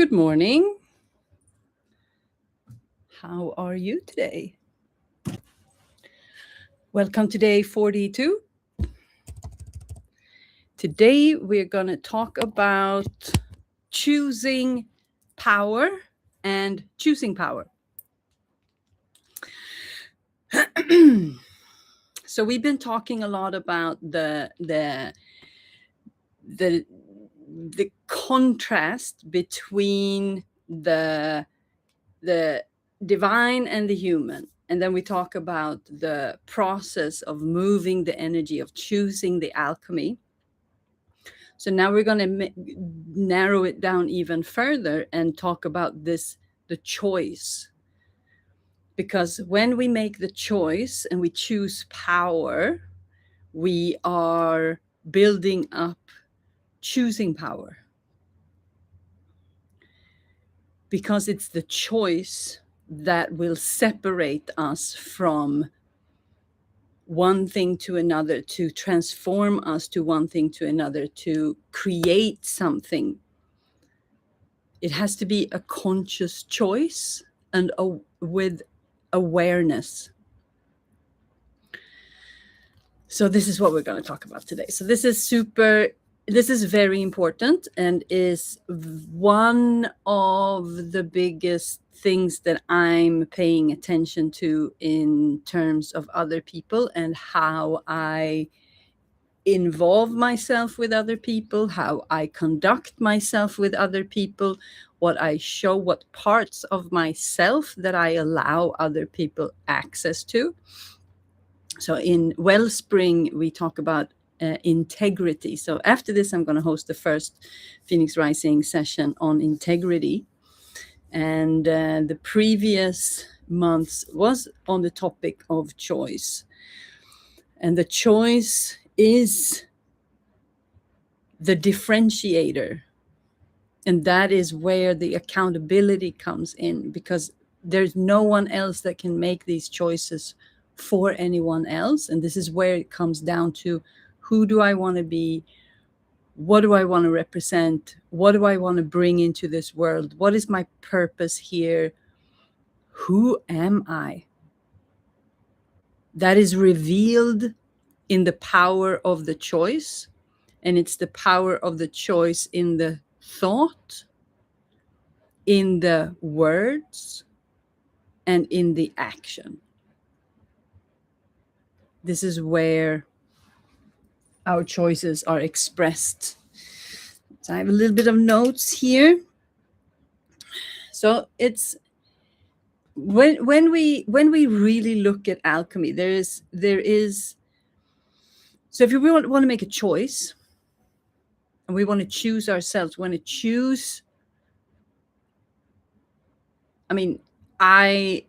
Good morning. How are you today? Welcome to day 42. Today we're going to talk about choosing power and choosing power. So we've been talking a lot about the contrast between the divine and the human. And then we talk about the process of moving the energy, of choosing the alchemy. So now we're going to narrow it down even further and talk about the choice. Because when we make the choice and we choose power, we are building up choosing power. Because it's the choice that will separate us from one thing to another, to transform us to one thing to another, to create something. It has to be a conscious choice and with awareness. So this is what we're going to talk about today. So this is very important and is one of the biggest things that I'm paying attention to in terms of other people and how I involve myself with other people, how I conduct myself with other people, what I show, what parts of myself that I allow other people access to. So in Wellspring, we talk about integrity. So after this, I'm going to host the first Phoenix Rising session on integrity. And the previous months was on the topic of choice. And the choice is the differentiator. And that is where the accountability comes in, because there's no one else that can make these choices for anyone else. And this is where it comes down to, who do I want to be? What do I want to represent? What do I want to bring into this world? What is my purpose here? Who am I? That is revealed in the power of the choice. And it's the power of the choice in the thought, in the words, and in the action. This is where our choices are expressed. So I have a little bit of notes here. So it's when we really look at alchemy, there is so if we want to make a choice and we want to choose ourselves, we want to choose. I mean, I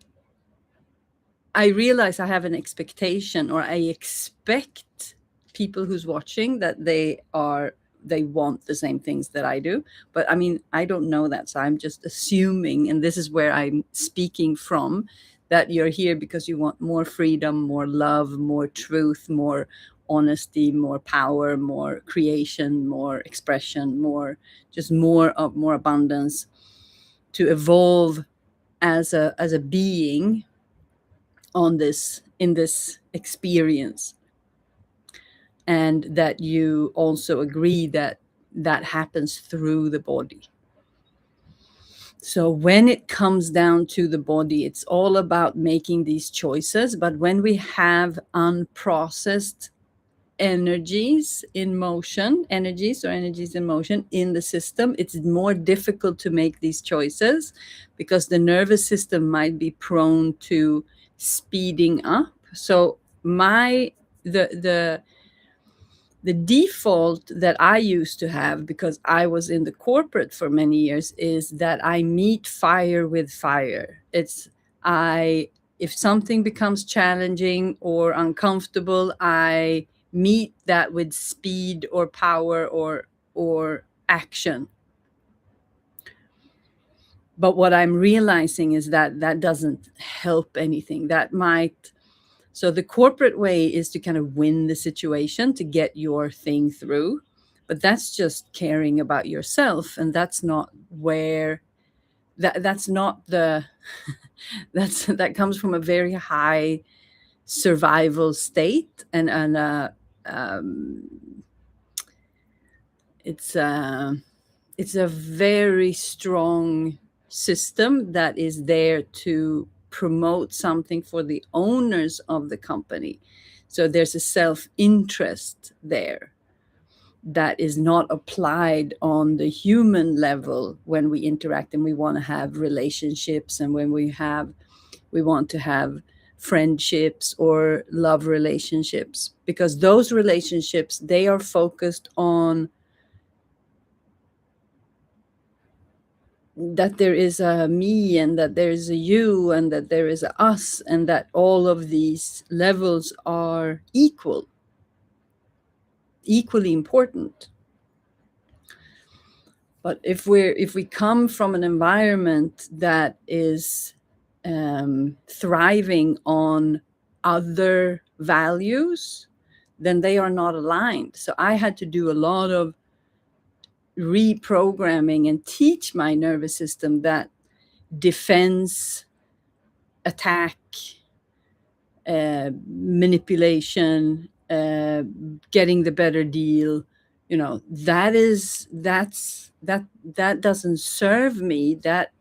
realize I have an expectation, or I expect people who's watching that they want the same things that I do. But I mean, I don't know that. So I'm just assuming, and this is where I'm speaking from, that you're here because you want more freedom, more love, more truth, more honesty, more power, more creation, more expression, more abundance, to evolve as a being in this experience. And that you also agree that happens through the body. So when it comes down to the body, it's all about making these choices. But when we have unprocessed energies in motion in the system, it's more difficult to make these choices, because the nervous system might be prone to speeding up. So the default that I used to have, because I was in the corporate for many years, is that I meet fire with fire. If something becomes challenging or uncomfortable, I meet that with speed or power or action. But what I'm realizing is that doesn't help anything. So the corporate way is to kind of win the situation, to get your thing through. But that's just caring about yourself, and that's not where that's not the that comes from a very high survival state, and um, it's it's a very strong system that is there to promote something for the owners of the company. So there's a self-interest there that is not applied on the human level when we interact and we want to have relationships, and when we want to have friendships or love relationships, because those relationships, they are focused on that there is a me and that there is a you and that there is a us, and that all of these levels are equally important. But if we come from an environment that is thriving on other values, then they are not aligned. So I had to do a lot of reprogramming and teach my nervous system that defense, attack, manipulation, getting the better deal, that doesn't serve me. That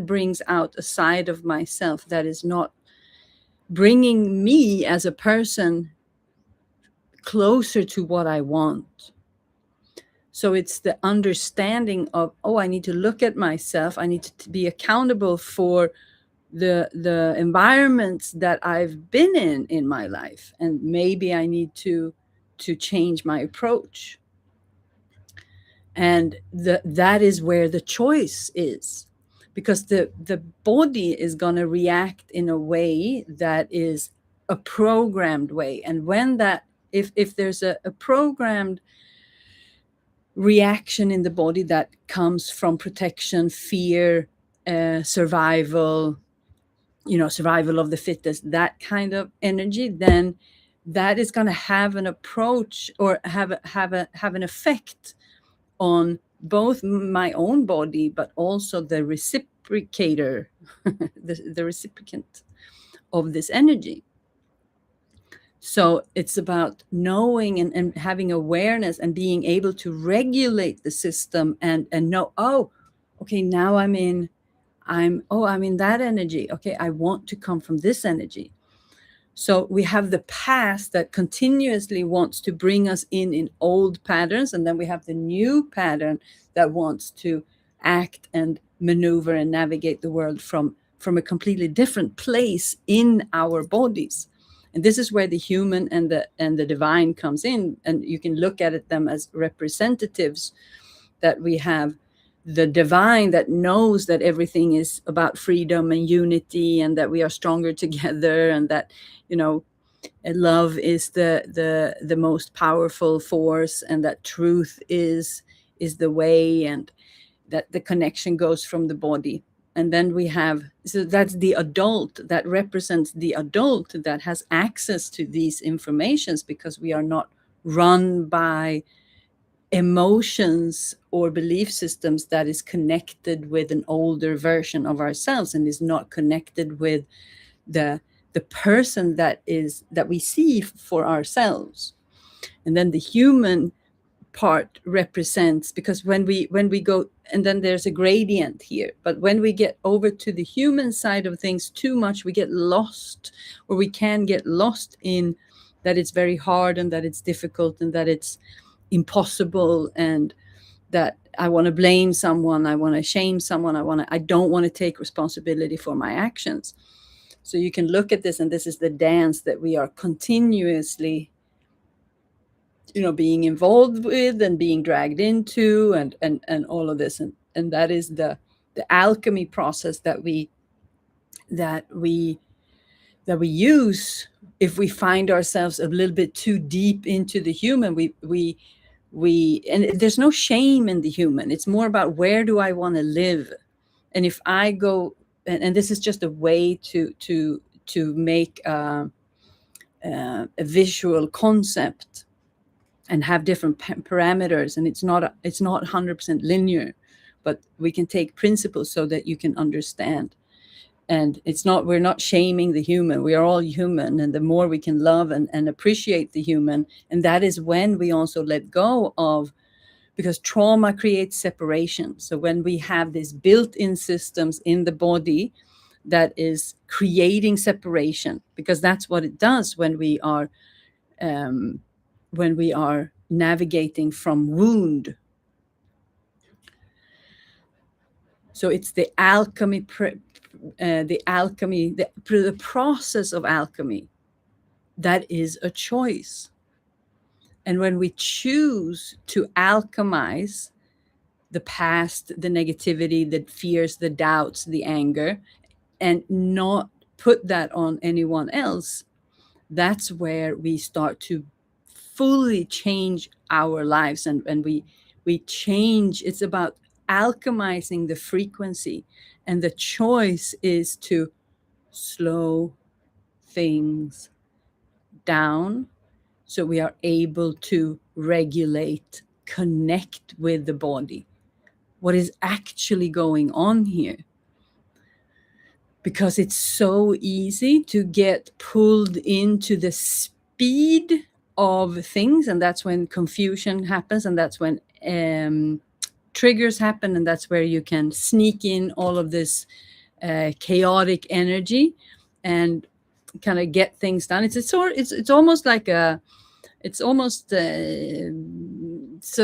brings out a side of myself that is not bringing me as a person closer to what I want. So it's the understanding of, oh, I need to look at myself. I need to be accountable for the environments that I've been in my life, and maybe I need to change my approach. And that is where the choice is, because the body is going to react in a way that is a programmed way. And when that if there's a programmed reaction in the body that comes from protection, fear, survival, survival of the fittest, that kind of energy, then that is going to have an approach or have an effect on both my own body, but also the reciprocator, the recipient of this energy. So it's about knowing and having awareness and being able to regulate the system and know, oh, okay, now I'm in that energy. Okay, I want to come from this energy. So we have the past that continuously wants to bring us in old patterns, and then we have the new pattern that wants to act and maneuver and navigate the world from a completely different place in our bodies. And this is where the human and the divine comes in, and you can look at them as representatives. That we have the divine that knows that everything is about freedom and unity, and that we are stronger together, and that love is the most powerful force, and that truth is the way, and that the connection goes from the body. And then we have, so that's the adult that represents the adult that has access to these informations, because we are not run by emotions or belief systems that is connected with an older version of ourselves, and is not connected with the person that we see for ourselves. And then the human part represents, because when we go, and then there's a gradient here, but when we get over to the human side of things too much, we get lost, or we can get lost in that it's very hard, and that it's difficult, and that it's impossible, and that I want to blame someone, I want to shame someone, I don't want to take responsibility for my actions. So you can look at this, and this is the dance that we are continuously being involved with and being dragged into, and all of this, and that is the alchemy process that we use if we find ourselves a little bit too deep into the human. And there's no shame in the human. It's more about, where do I want to live? And if I go, and this is just a way to make a visual concept. and have different parameters, and it's not 100% linear, but we can take principles so that you can understand. And we're not shaming the human, we are all human, and the more we can love and appreciate the human, and that is when we also let go of, because trauma creates separation. So when we have these built-in systems in the body that is creating separation, because that's what it does when we are navigating from wound. So it's the alchemy, the process of alchemy, that is a choice. And when we choose to alchemize the past, the negativity, the fears, the doubts, the anger, and not put that on anyone else, that's where we start to fully change our lives. And we change. It's about alchemizing the frequency, and the choice is to slow things down so we are able to regulate, connect with the body, what is actually going on here. Because it's so easy to get pulled into the speed of things, and that's when confusion happens, and that's when triggers happen, and that's where you can sneak in all of this chaotic energy and kind of get things done. It's almost like a it's almost so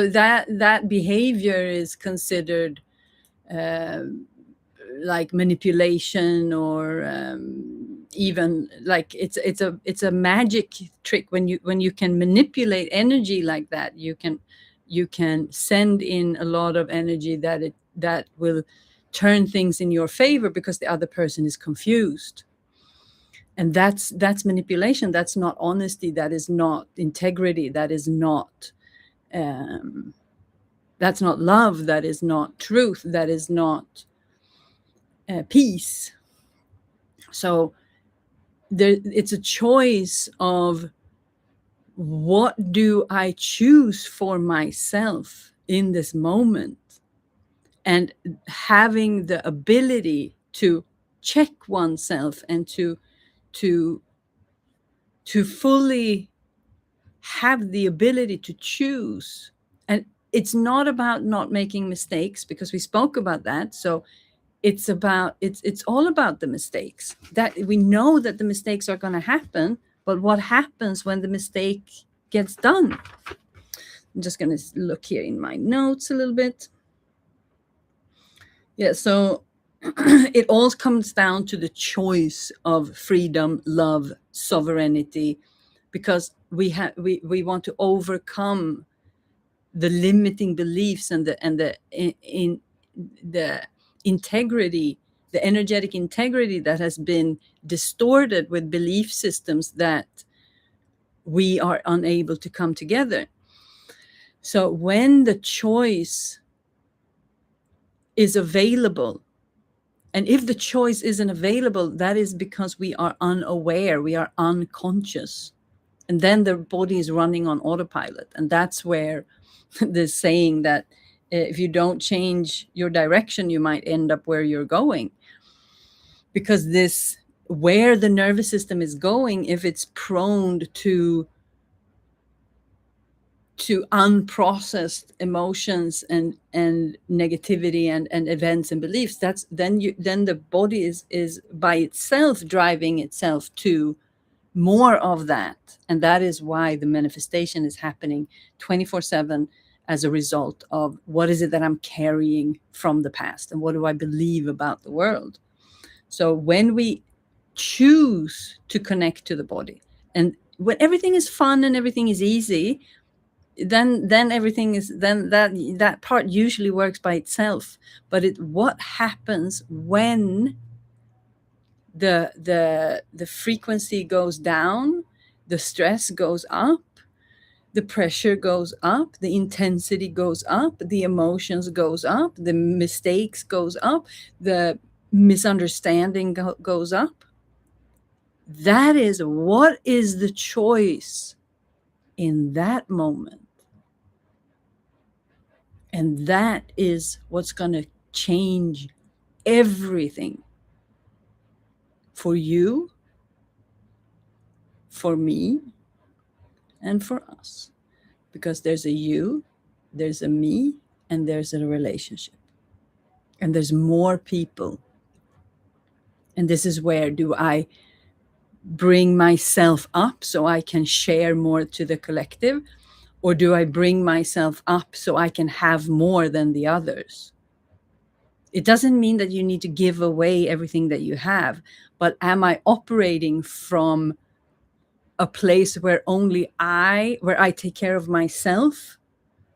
that behavior is considered like manipulation, or even like it's a magic trick. When you can manipulate energy like that, you can send in a lot of energy that will turn things in your favor, because the other person is confused. And that's manipulation. That's not honesty. That is not integrity. That's not love. That is not truth. That is not peace. So it's a choice of, what do I choose for myself in this moment? And having the ability to check oneself, and to fully have the ability to choose. And it's not about not making mistakes, because we spoke about that. So it's all about the mistakes, that we know that the mistakes are going to happen, but what happens when the mistake gets done? I'm just going to look here in my notes a little bit. Yeah, so it all comes down to the choice of freedom, love, sovereignty, because we want to overcome the limiting beliefs and the integrity, the energetic integrity that has been distorted with belief systems that we are unable to come together. So when the choice is available, and if the choice isn't available, that is because we are unaware, we are unconscious, and then the body is running on autopilot. And that's where the saying that if you don't change your direction, you might end up where you're going. Because where the nervous system is going, if it's prone to unprocessed emotions and negativity and events and beliefs, then the body is by itself driving itself to more of that. And that is why the manifestation is happening 24/7, as a result of, what is it that I'm carrying from the past, and what do I believe about the world? So when we choose to connect to the body, and when everything is fun and everything is easy, then everything is, then that part usually works by itself. But what happens when the frequency goes down, the stress goes up, the pressure goes up, the intensity goes up, the emotions goes up, the mistakes goes up, the misunderstanding goes up. That is, what is the choice in that moment? And that is what's going to change everything for you, for me, and for us. Because there's a you, there's a me, and there's a relationship. And there's more people. And this is where do I bring myself up so I can share more to the collective? Or do I bring myself up so I can have more than the others? It doesn't mean that you need to give away everything that you have, but am I operating from a place where where I take care of myself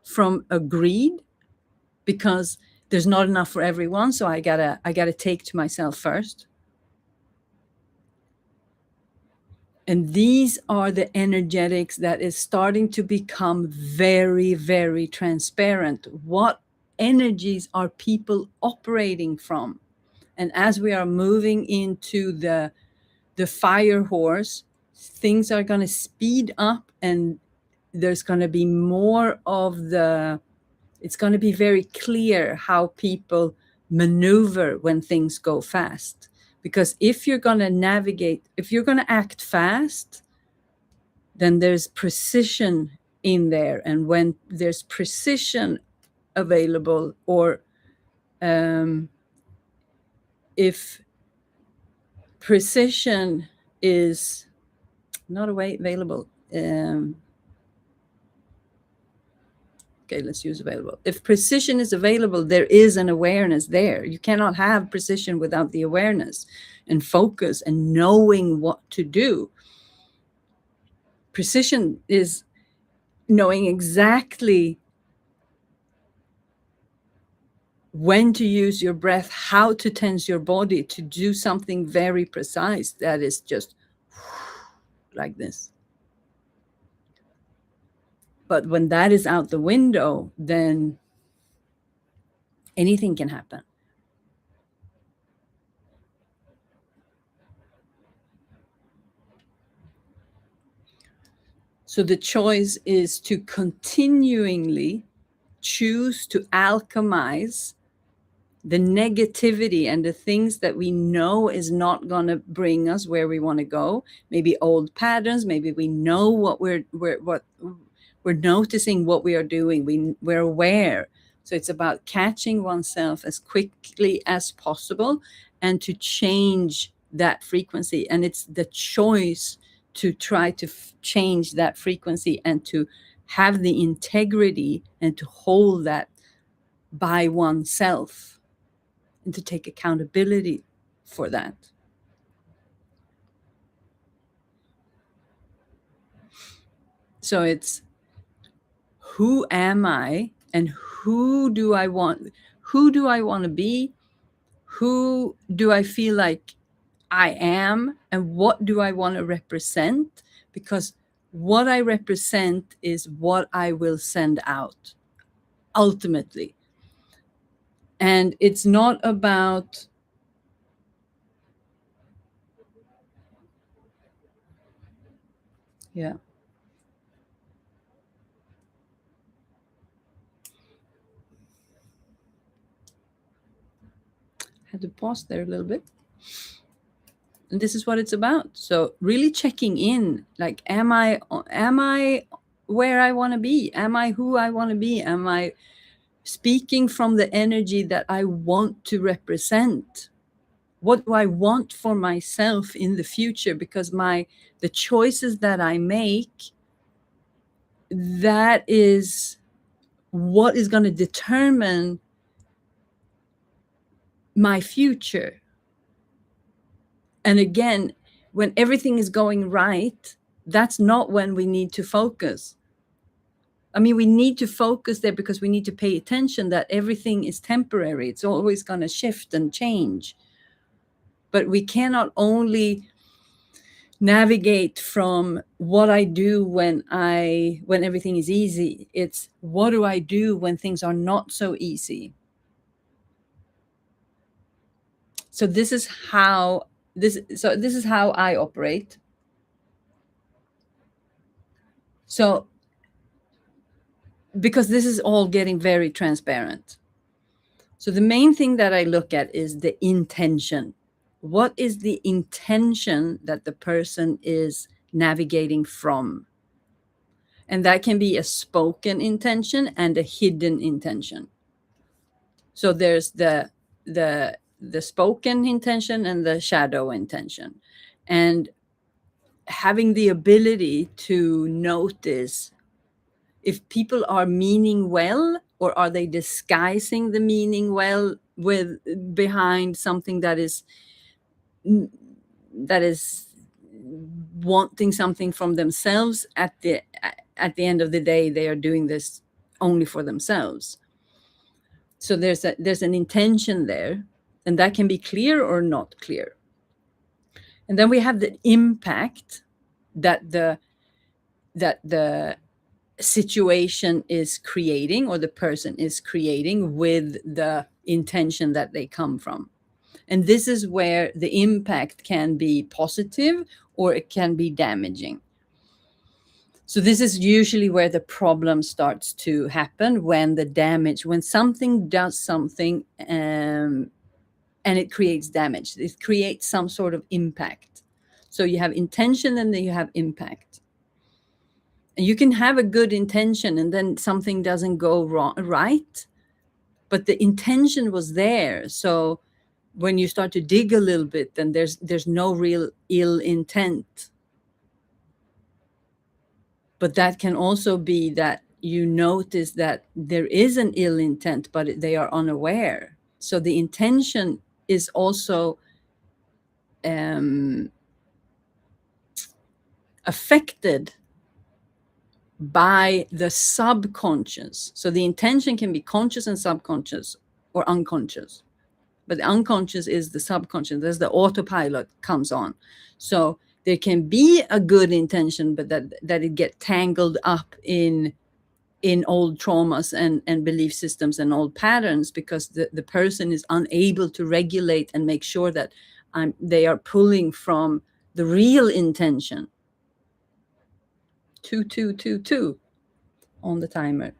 from a greed because there's not enough for everyone, so I gotta take to myself first? And these are the energetics that is starting to become very, very transparent. What energies are people operating from? And as we are moving into the fire horse, things are going to speed up, and there's going to be more of it's going to be very clear how people maneuver when things go fast. Because if you're going to navigate, if you're going to act fast, then there's precision in there. And when there's precision available, or if precision is not available, okay, let's use available. If precision is available, there is an awareness there. You cannot have precision without the awareness and focus and knowing what to do. Precision is knowing exactly when to use your breath, how to tense your body to do something very precise that is just like this. But when that is out the window, then anything can happen. So the choice is to continually choose to alchemize the negativity and the things that we know is not going to bring us where we want to go. Maybe old patterns, maybe we know what we're noticing what we are doing. We're aware. So it's about catching oneself as quickly as possible and to change that frequency. And it's the choice to try to change that frequency and to have the integrity and to hold that by oneself and to take accountability for that. So it's, who am I and who do I want to be? Who do I feel like I am, and what do I want to represent? Because what I represent is what I will send out ultimately. And it's not about yeah. Had to pause there a little bit. And this is what it's about. So really checking in, like, am I where I want to be? Am I who I want to be? Am I speaking from the energy that I want to represent? What do I want for myself in the future? Because the choices that I make, that is what is going to determine my future. And again, when everything is going right, that's not when we need to focus. I mean, we need to focus there because we need to pay attention that everything is temporary. It's always going to shift and change. But we cannot only navigate from what I do when everything is easy. It's what do I do when things are not so easy? So this is how I operate. So because this is all getting very transparent. So the main thing that I look at is the intention. What is the intention that the person is navigating from? And that can be a spoken intention and a hidden intention. So there's the spoken intention and the shadow intention. And having the ability to notice if people are meaning well, or are they disguising the meaning well with behind something that is wanting something from themselves. At the end of the day, they are doing this only for themselves. So there's an intention there, and that can be clear or not clear. And then we have the impact that the situation is creating, or the person is creating, with the intention that they come from. And this is where the impact can be positive or it can be damaging. So this is usually where the problem starts to happen, when something does something and it creates damage. It creates some sort of impact. So you have intention and then you have impact. And you can have a good intention and then something doesn't go right, but the intention was there. So when you start to dig a little bit, then there's no real ill intent. But that can also be that you notice that there is an ill intent, but they are unaware. So the intention is also affected by the subconscious. So the intention can be conscious and subconscious, or unconscious. But the unconscious is the subconscious. There's the autopilot comes on. So there can be a good intention, but that it get tangled up in old traumas and belief systems and old patterns, because the person is unable to regulate and make sure that they are pulling from the real intention. 2222 on the timer.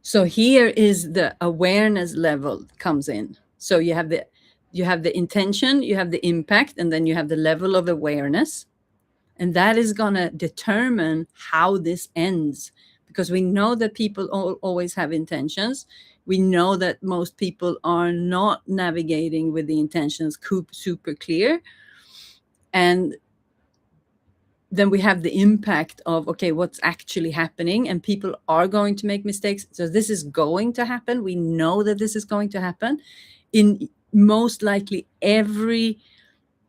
So here is the awareness level comes in. So you have the intention, you have the impact, and then you have the level of awareness. And that is going to determine how this ends, because we know that people always have intentions. We know that most people are not navigating with the intentions super clear. And then we have the impact of, okay, what's actually happening, and people are going to make mistakes. So this is going to happen. We know that this is going to happen in most likely every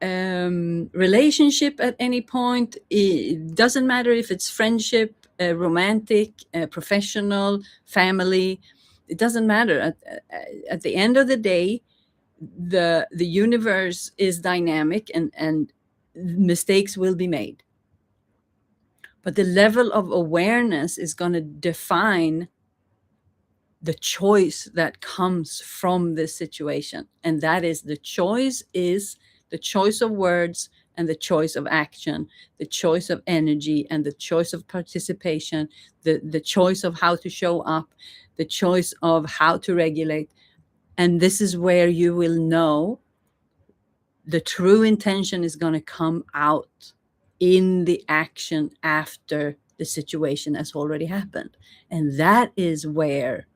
relationship at any point. It doesn't matter if it's friendship, romantic, professional, family. It doesn't matter. At the end of the day, the universe is dynamic, and mistakes will be made. But the level of awareness is going to define the choice that comes from this situation. And that is the choice of words, and the choice of action, the choice of energy, and the choice of participation, the choice of how to show up, the choice of how to regulate. And this is where you will know the true intention is going to come out in the action after the situation has already happened. And that is where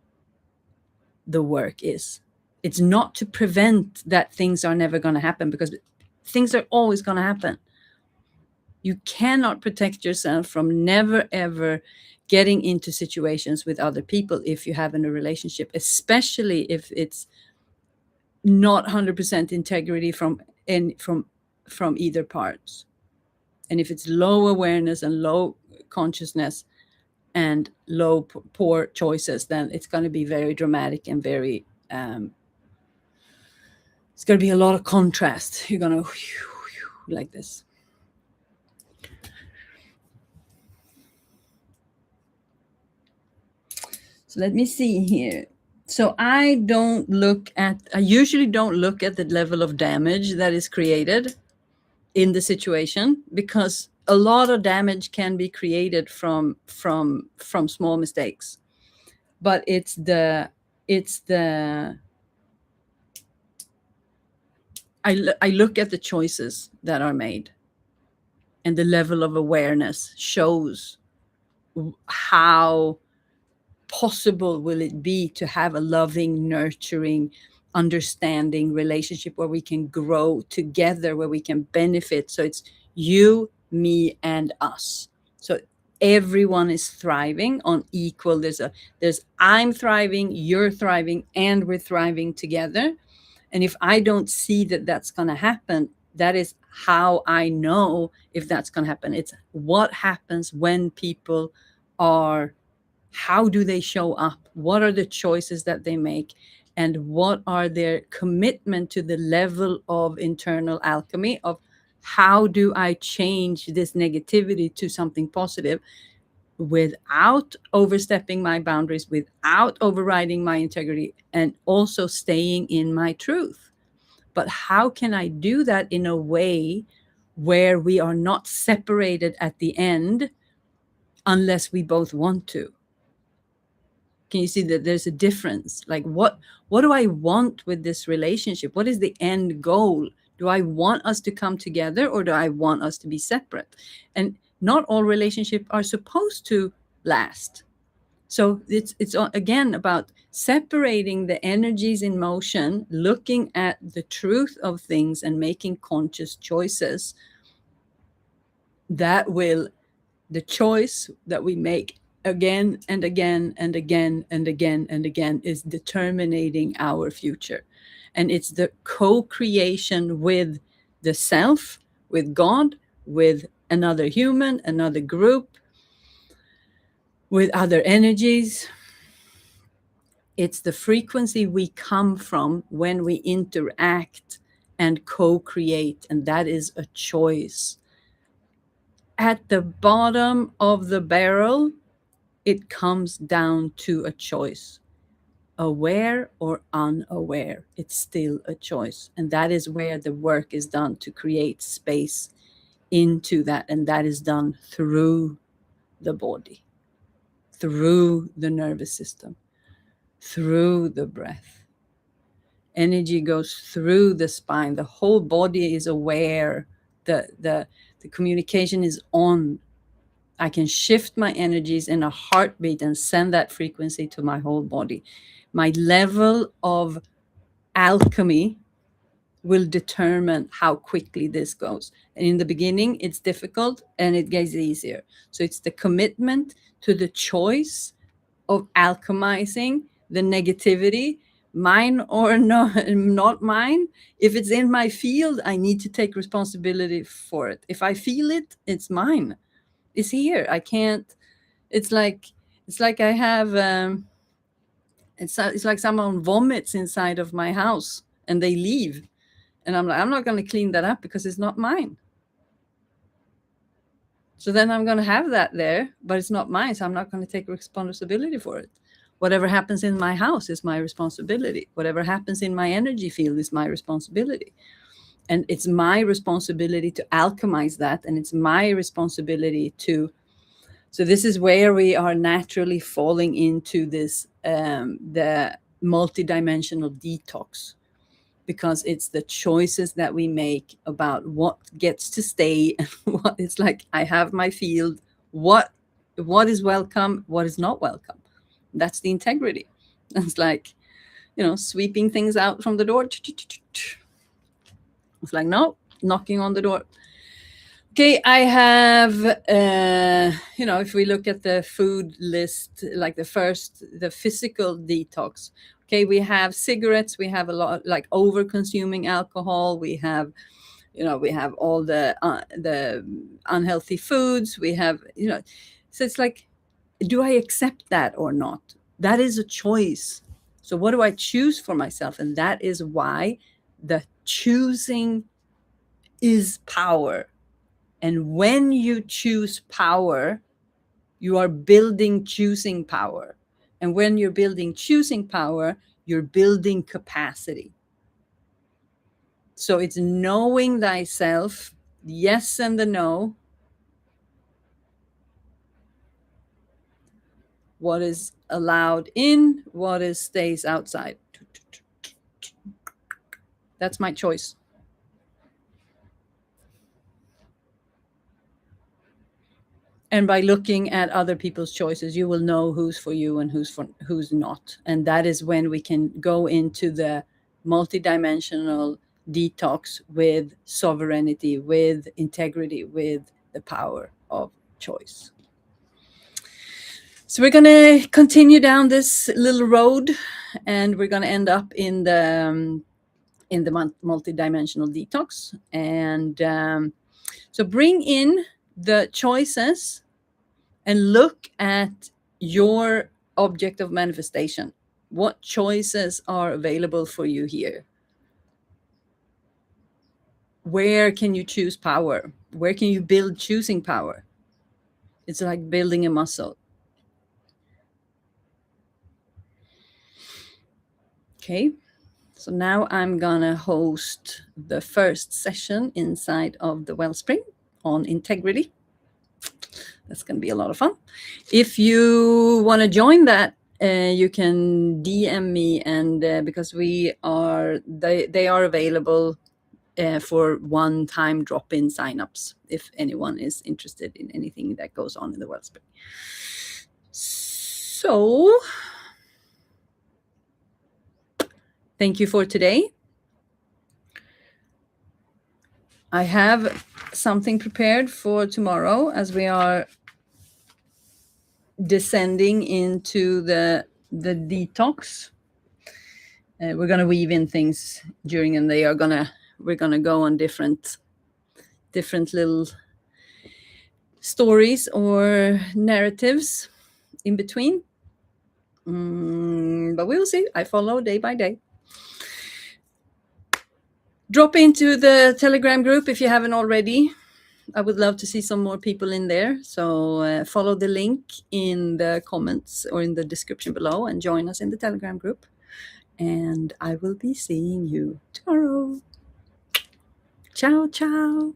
the work is. It's not to prevent that things are never going to happen, because things are always going to happen. You cannot protect yourself from never ever getting into situations with other people if you have in a relationship, especially if it's not 100% integrity from either parts. And if it's low awareness and low consciousness and low poor choices, then it's going to be very dramatic and very it's going to be a lot of contrast. You're going to like this. So let me see here. So I usually don't look at the level of damage that is created in the situation, because a lot of damage can be created from small mistakes. But it's the I look at the choices that are made, and the level of awareness shows how possible will it be to have a loving, nurturing, understanding relationship where we can grow together, where we can benefit. So it's you, me, and us. So everyone is thriving on equal. There's I'm thriving, you're thriving, and we're thriving together. And if I don't see that that's going to happen, that is how I know if that's going to happen. It's what happens when people are, how do they show up? What are the choices that they make? And what are their commitment to the level of internal alchemy of how do I change this negativity to something positive without overstepping my boundaries, without overriding my integrity, and also staying in my truth? But how can I do that in a way where we are not separated at the end unless we both want to? Can you see that there's a difference? Like what do I want with this relationship? What is the end goal? Do I want us to come together, or do I want us to be separate? And not all relationships are supposed to last. So it's again about separating the energies in motion, looking at the truth of things, and making conscious choices that will, the choice that we make again and again and again and again and again is determining our future. And it's the co-creation with the self, with God, with another human, another group, with other energies. It's the frequency we come from when we interact and co-create, and that is a choice. At the bottom of the barrel, it comes down to a choice. Aware or unaware, it's still a choice. And that is where the work is done to create space into that. And that is done through the body, through the nervous system, through the breath. Energy goes through the spine. The whole body is aware. The communication is on. I can shift my energies in a heartbeat and send that frequency to my whole body. My level of alchemy will determine how quickly this goes. And in the beginning, it's difficult and it gets easier. So it's the commitment to the choice of alchemizing the negativity, mine or not mine. If it's in my field, I need to take responsibility for it. If I feel it, it's mine. It's here. I can't. It's like I have. It's like someone vomits inside of my house and they leave, and I'm like, I'm not going to clean that up because it's not mine. So then I'm going to have that there, but it's not mine. So I'm not going to take responsibility for it. Whatever happens in my house is my responsibility. Whatever happens in my energy field is my responsibility. And it's my responsibility to alchemize that. And it's my responsibility to. So this is where we are naturally falling into this, the multidimensional detox, because it's the choices that we make about what gets to stay and what it's like. I have my field. What is welcome, what is not welcome. That's the integrity. It's like, sweeping things out from the door. It's like, no, knocking on the door. Okay, I have, if we look at the food list, like the physical detox. Okay, we have cigarettes, we have a lot, like over consuming alcohol, we have all the unhealthy foods, we have, so it's like, do I accept that or not? That is a choice. So what do I choose for myself? And that is why the choosing is power. And when you choose power, you are building choosing power. And when you're building choosing power, you're building capacity. So it's knowing thyself, yes and the no, what is allowed in, what is stays outside. That's my choice. And by looking at other people's choices, you will know who's for you and who's not. And that is when we can go into the multidimensional detox with sovereignty, with integrity, with the power of choice. So we're going to continue down this little road, and we're going to end up in the multidimensional detox. And so bring in the choices and look at your object of manifestation. What choices are available for you here? Where can you choose power? Where can you build choosing power? It's like building a muscle. Okay, so now I'm gonna host the first session inside of the Wellspring on integrity. That's going to be a lot of fun. If you want to join that, you can DM me, and because they are available for one-time drop-in signups if anyone is interested in anything that goes on in the Wellspring. So thank you for today. I have something prepared for tomorrow as we are descending into the detox. We're going to weave in things during, and we're going to go on different little stories or narratives in between. But we will see. I follow day by day. Drop into the Telegram group if you haven't already. I would love to see some more people in there. So follow the link in the comments or in the description below and join us in the Telegram group. And I will be seeing you tomorrow. Ciao, ciao.